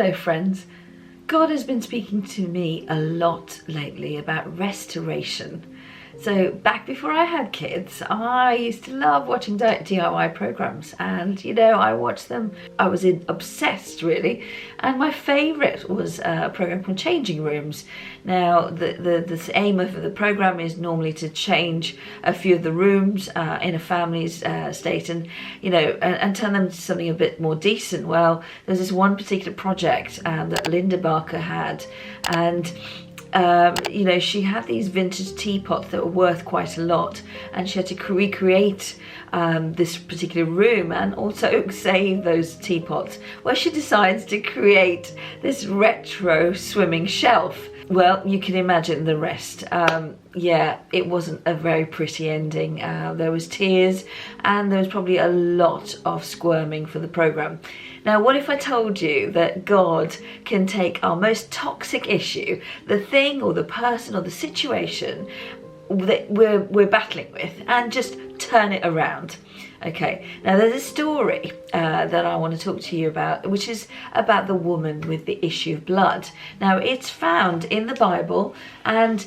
Hello friends. God has been speaking to me a lot lately about restoration. So back before I had kids, I used to love watching DIY programs, and I watched them. I was obsessed really, and my favourite was a program called Changing Rooms. Now the aim of the program is normally to change a few of the rooms in a family's state, and and turn them into something a bit more decent. Well, there's this one particular project that Linda Barker had, and she had these vintage teapots that were worth quite a lot, and she had to recreate this particular room and also save those teapots. Well, she decides to create this retro swimming shelf. Well, you can imagine the rest. It wasn't a very pretty ending. There was tears, and there was probably a lot of squirming for the program. Now, what if I told you that God can take our most toxic issue, the thing or the person or the situation that we're battling with, and just turn it around? Okay, now there's a story that I want to talk to you about, which is about the woman with the issue of blood. Now, it's found in the Bible, and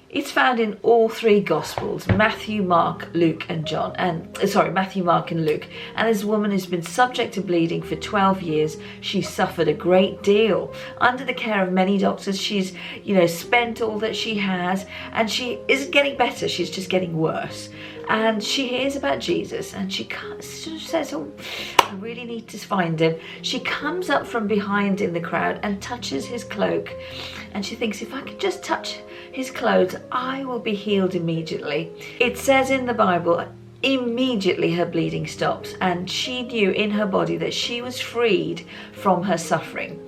it's found in all three Gospels: Matthew, Mark, Luke, and John. Matthew, Mark, and Luke. And this woman has been subject to bleeding for 12 years. She's suffered a great deal under the care of many doctors. She's, spent all that she has, and she isn't getting better. She's just getting worse. And she hears about Jesus, and she sort of says, "Oh, I really need to find him." She comes up from behind in the crowd and touches his cloak, and she thinks, if I could just touch his clothes, I will be healed immediately. It says in the Bible, immediately her bleeding stops, and she knew in her body that she was freed from her suffering.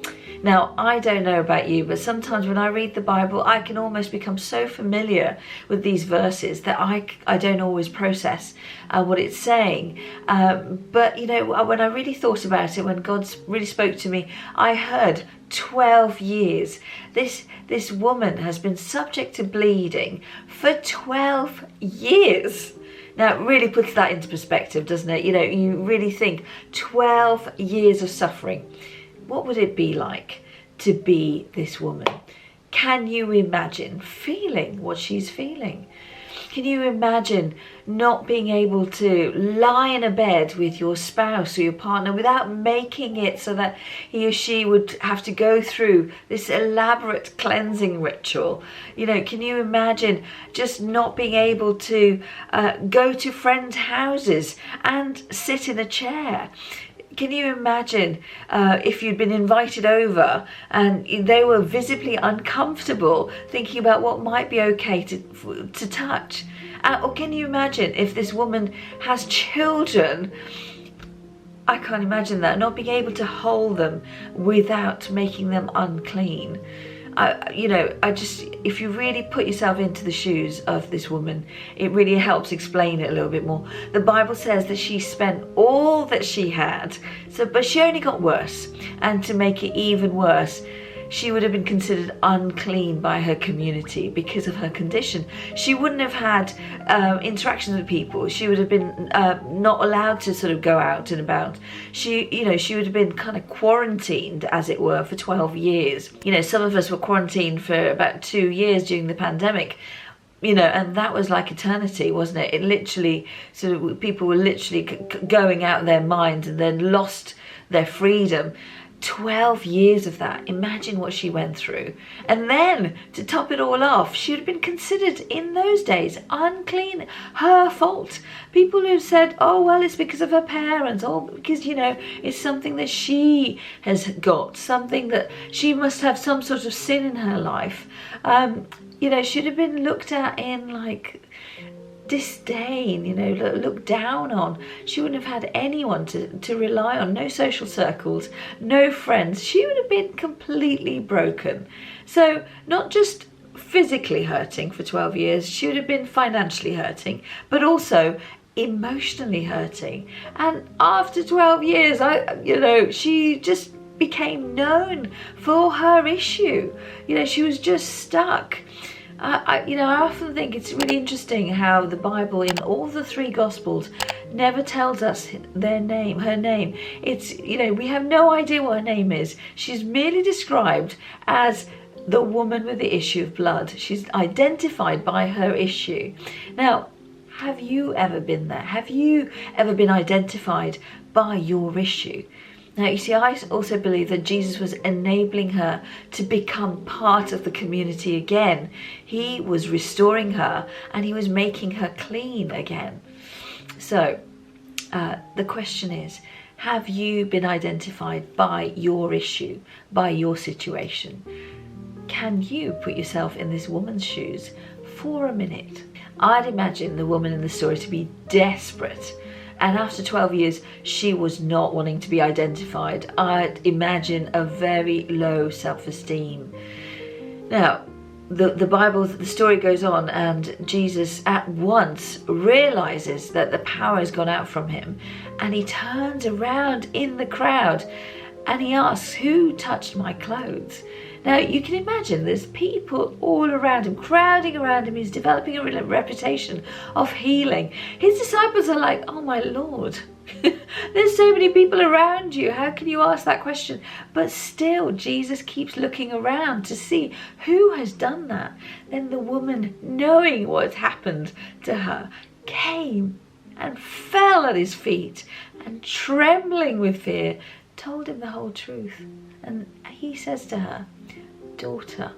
Now, I don't know about you, but sometimes when I read the Bible, I can almost become so familiar with these verses that I don't always process what it's saying. But when I really thought about it, when God really spoke to me, I heard 12 years. This woman has been subject to bleeding for 12 years. Now, it really puts that into perspective, doesn't it? You really think 12 years of suffering. What would it be like to be this woman? Can you imagine feeling what she's feeling? Can you imagine not being able to lie in a bed with your spouse or your partner without making it so that he or she would have to go through this elaborate cleansing ritual? Can you imagine just not being able to go to friends' houses and sit in a chair? Can you imagine if you'd been invited over and they were visibly uncomfortable, thinking about what might be okay to touch? Or can you imagine if this woman has children? I can't imagine that, not being able to hold them without making them unclean. If you really put yourself into the shoes of this woman, it really helps explain it a little bit more. The Bible says that she spent all that she had, but she only got worse. And to make it even worse, she would have been considered unclean by her community because of her condition. She wouldn't have had interactions with people. She would have been not allowed to sort of go out and about. She would have been kind of quarantined, as it were, for 12 years. Some of us were quarantined for about 2 years during the pandemic. And that was like eternity, wasn't it? It literally, people were literally going out of their minds and then lost their freedom. 12 years of that. Imagine what she went through. And then, to top it all off, she would have been considered in those days unclean. Her fault. People who said, oh, well, it's because of her parents, or because, it's something that she has got, something that she must have some sort of sin in her life. Should have been looked at in disdain, looked down on. She wouldn't have had anyone to rely on, no social circles, no friends. She would have been completely broken. So not just physically hurting for 12 years, she would have been financially hurting, but also emotionally hurting. And after 12 years, she just became known for her issue. She was just stuck. I often think it's really interesting how the Bible in all the three Gospels never tells us her name. It's, we have no idea what her name is. She's merely described as the woman with the issue of blood. She's identified by her issue. Now, have you ever been there? Have you ever been identified by your issue? Now, you see, I also believe that Jesus was enabling her to become part of the community again. He was restoring her and he was making her clean again. So, the question is, have you been identified by your issue, by your situation? Can you put yourself in this woman's shoes for a minute? I'd imagine the woman in the story to be desperate. And after 12 years, she was not wanting to be identified. I'd imagine a very low self-esteem. Now, the story goes on, and Jesus at once realizes that the power has gone out from him. And he turns around in the crowd and he asks, "Who touched my clothes?" Now, you can imagine there's people all around him, crowding around him. He's developing a reputation of healing. His disciples are like, "Oh my Lord, there's so many people around you. How can you ask that question?" But still, Jesus keeps looking around to see who has done that. Then the woman, knowing what happened to her, came and fell at his feet and, trembling with fear, told him the whole truth. And he says to her, "Daughter,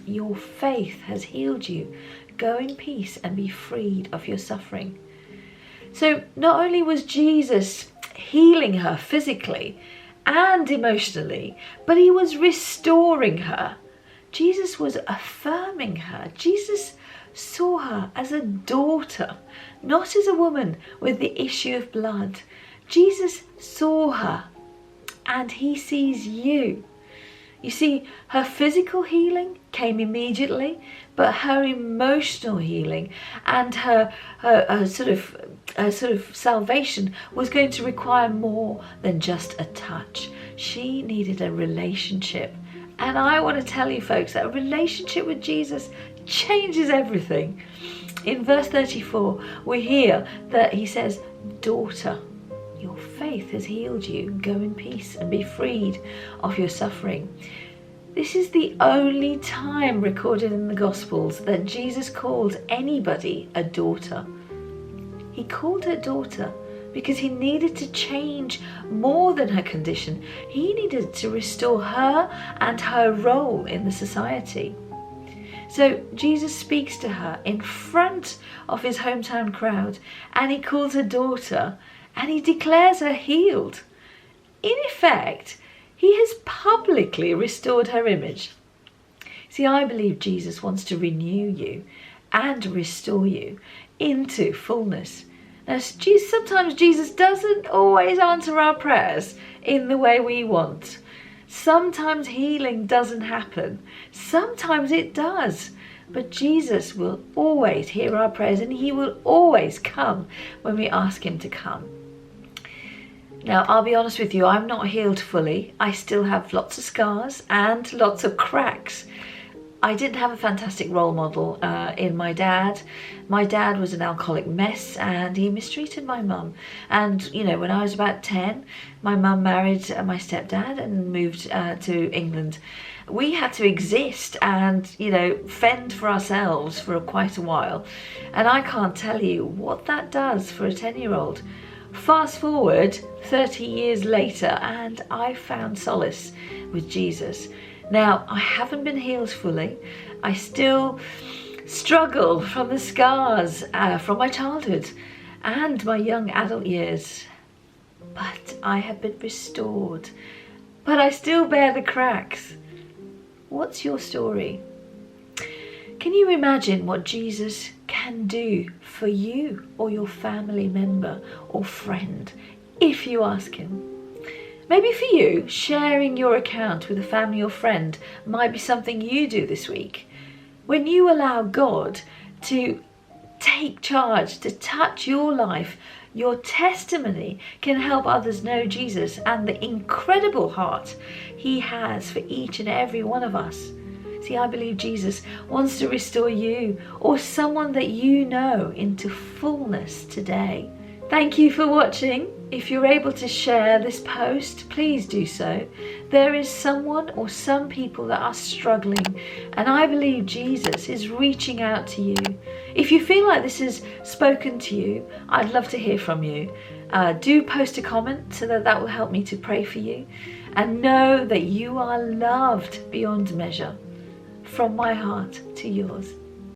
your faith has healed you. Go in peace and be freed of your suffering." So not only was Jesus healing her physically and emotionally, but he was restoring her. Jesus was affirming her. Jesus saw her as a daughter, not as a woman with the issue of blood. Jesus saw her, and he sees you. You see, her physical healing came immediately, but her emotional healing and her sort of salvation was going to require more than just a touch. She needed a relationship. And I want to tell you, folks, that a relationship with Jesus changes everything. In verse 34, we hear that he says, "Daughter, your faith has healed you. Go in peace and be freed of your suffering." This is the only time recorded in the Gospels that Jesus called anybody a daughter. He called her daughter because he needed to change more than her condition. He needed to restore her and her role in the society. So Jesus speaks to her in front of his hometown crowd, and he calls her daughter, and he declares her healed. In effect, he has publicly restored her image. See, I believe Jesus wants to renew you and restore you into fullness. Now, sometimes Jesus doesn't always answer our prayers in the way we want. Sometimes healing doesn't happen. Sometimes it does. But Jesus will always hear our prayers, and he will always come when we ask him to come. Now, I'll be honest with you, I'm not healed fully. I still have lots of scars and lots of cracks. I didn't have a fantastic role model in my dad. My dad was an alcoholic mess, and he mistreated my mum. And, when I was about 10, my mum married my stepdad and moved to England. We had to exist and, fend for ourselves for quite a while. And I can't tell you what that does for a 10-year-old. Fast forward 30 years later, and I found solace with Jesus. Now, I haven't been healed fully. I still struggle from the scars from my childhood and my young adult years. But I have been restored. But I still bear the cracks. What's your story? Can you imagine what Jesus can do for you or your family member or friend if you ask him? Maybe for you, sharing your account with a family or friend might be something you do this week. When you allow God to take charge, to touch your life, your testimony can help others know Jesus and the incredible heart he has for each and every one of us. See, I believe Jesus wants to restore you or someone that you know into fullness today. Thank you for watching. If you're able to share this post, please do so. There is someone or some people that are struggling, and I believe Jesus is reaching out to you. If you feel like this has spoken to you, I'd love to hear from you. Do post a comment so that will help me to pray for you. And know that you are loved beyond measure. From my heart to yours.